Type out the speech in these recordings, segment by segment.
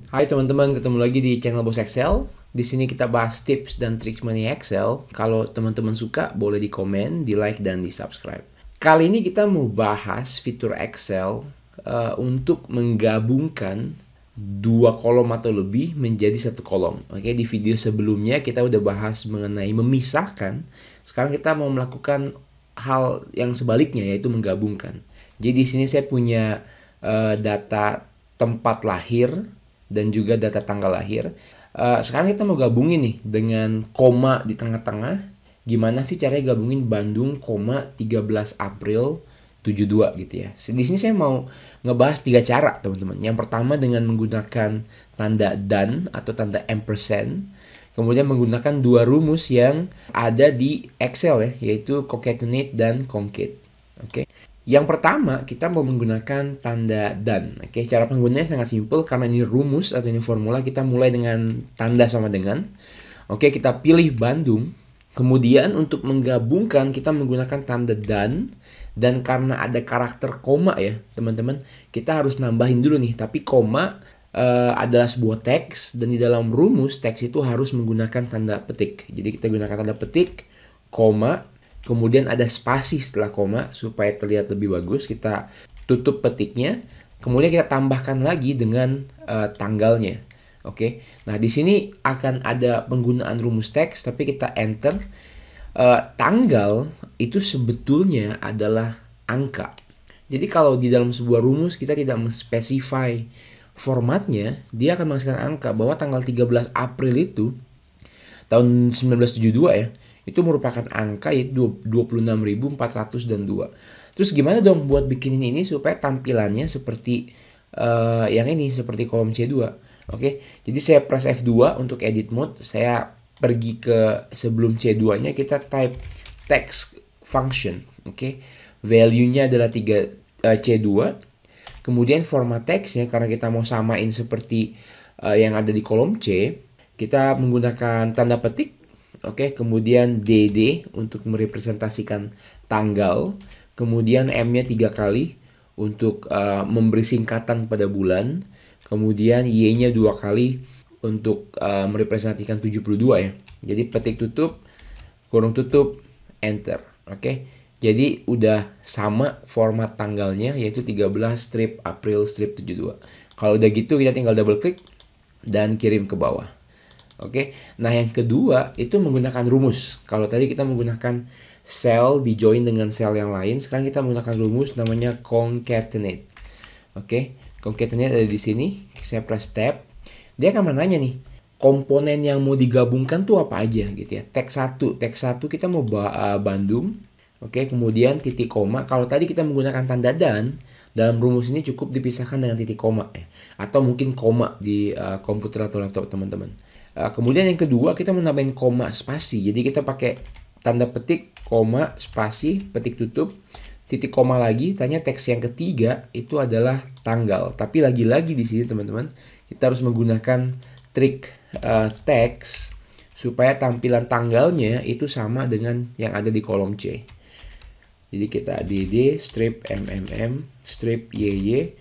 Hai teman-teman, ketemu lagi di channel Bos Excel. Di sini kita bahas tips dan trik mengenai Excel. Kalau teman-teman suka, boleh di komen, di like, dan di subscribe. Kali ini kita mau bahas fitur Excel untuk menggabungkan dua kolom atau lebih menjadi satu kolom. Oke, di video sebelumnya kita udah bahas mengenai memisahkan. Sekarang kita mau melakukan hal yang sebaliknya, yaitu menggabungkan. Jadi di sini saya punya data tempat lahir dan juga data tanggal lahir. Sekarang kita mau gabungin nih dengan koma di tengah-tengah. Gimana sih caranya gabungin Bandung, 13 April 72 gitu ya. Di sini saya mau ngebahas 3 cara teman-teman. Yang pertama dengan menggunakan tanda dan atau tanda ampersand. Kemudian menggunakan dua rumus yang ada di Excel ya, yaitu concatenate dan concate. Oke. Yang pertama, kita mau menggunakan tanda dan. Oke, cara penggunaannya sangat simpel karena ini rumus atau ini formula. Kita mulai dengan tanda sama dengan. Oke, kita pilih Bandung. Kemudian untuk menggabungkan kita menggunakan tanda dan karena ada karakter koma ya, teman-teman, kita harus nambahin dulu nih. Tapi koma adalah sebuah teks dan di dalam rumus teks itu harus menggunakan tanda petik. Jadi kita gunakan tanda petik, koma. Kemudian ada spasi setelah koma supaya terlihat lebih bagus. Kita tutup petiknya. Kemudian kita tambahkan lagi dengan tanggalnya. Oke. Nah, di sini akan ada penggunaan rumus teks tapi kita enter. Tanggal itu sebetulnya adalah angka. Jadi kalau di dalam sebuah rumus kita tidak menspesify formatnya, dia akan menghasilkan angka bahwa tanggal 13 April itu tahun 1972 ya. Itu merupakan angka yaitu 26.402. Terus gimana dong buat bikinin ini supaya tampilannya seperti yang ini, seperti kolom C2. Oke, jadi saya press F2 untuk edit mode. Saya pergi ke sebelum C2-nya, kita type text function. Oke, value-nya adalah C2. Kemudian format teksnya, karena kita mau samain seperti yang ada di kolom C, kita menggunakan tanda petik. Oke, kemudian DD untuk merepresentasikan tanggal, kemudian M-nya 3 kali untuk memberi singkatan pada bulan, kemudian Y-nya 2 kali untuk merepresentasikan 72 ya. Jadi petik tutup, kurung tutup, enter. Oke, jadi udah sama format tanggalnya yaitu 13 strip April strip 72. Kalau udah gitu kita tinggal double klik dan kirim ke bawah. Oke, nah yang kedua itu menggunakan rumus. Kalau tadi kita menggunakan sel di join dengan sel yang lain, sekarang kita menggunakan rumus namanya concatenate. Oke, concatenate ada di sini. Saya press tab. Dia akan menanya nih, komponen yang mau digabungkan tuh apa aja gitu ya. Teks 1 kita mau Bandung. Oke, kemudian titik koma. Kalau tadi kita menggunakan tanda dan, dalam rumus ini cukup dipisahkan dengan titik koma ya. Atau mungkin koma di komputer atau laptop teman-teman. Kemudian yang kedua kita menambahin koma spasi. Jadi kita pakai tanda petik, koma, spasi, petik tutup, titik koma lagi. Tanya teks yang ketiga itu adalah tanggal. Tapi lagi-lagi di sini teman-teman, kita harus menggunakan trik teks supaya tampilan tanggalnya itu sama dengan yang ada di kolom C. Jadi kita DD strip MMM strip YY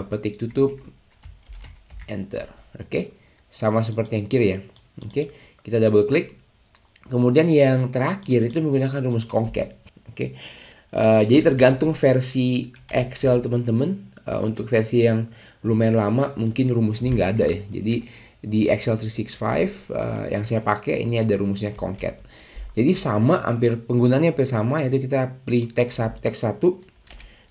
petik tutup enter. Oke. Sama seperti yang kiri ya. Oke, kita double klik. Kemudian yang terakhir itu menggunakan rumus concat. Oke, jadi tergantung versi Excel teman-teman. Untuk versi yang lumayan lama mungkin rumus ini nggak ada ya. Jadi di Excel 365 yang saya pakai ini ada rumusnya concat. Jadi sama, hampir penggunaannya hampir sama, yaitu kita pilih teks 1,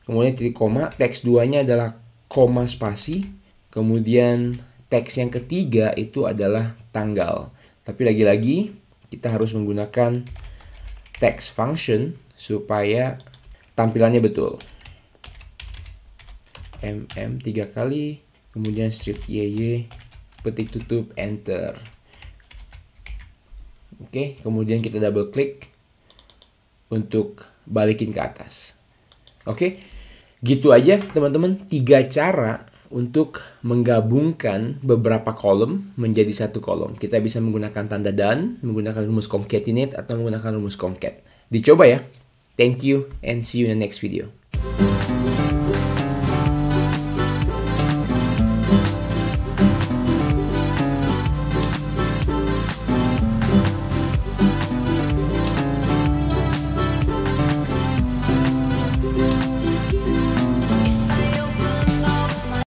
kemudian titik koma, teks 2-nya adalah koma spasi, kemudian teks yang ketiga itu adalah tanggal. Tapi lagi-lagi kita harus menggunakan text function supaya tampilannya betul. MM 3 kali, kemudian strip YY, petik tutup, enter. Oke, kemudian kita double klik untuk balikin ke atas. Oke, gitu aja teman-teman, 3 cara untuk menggabungkan beberapa kolom menjadi satu kolom. Kita bisa menggunakan tanda dan, menggunakan rumus concatenate atau menggunakan rumus concat. Dicoba ya. Thank you and see you in the next video.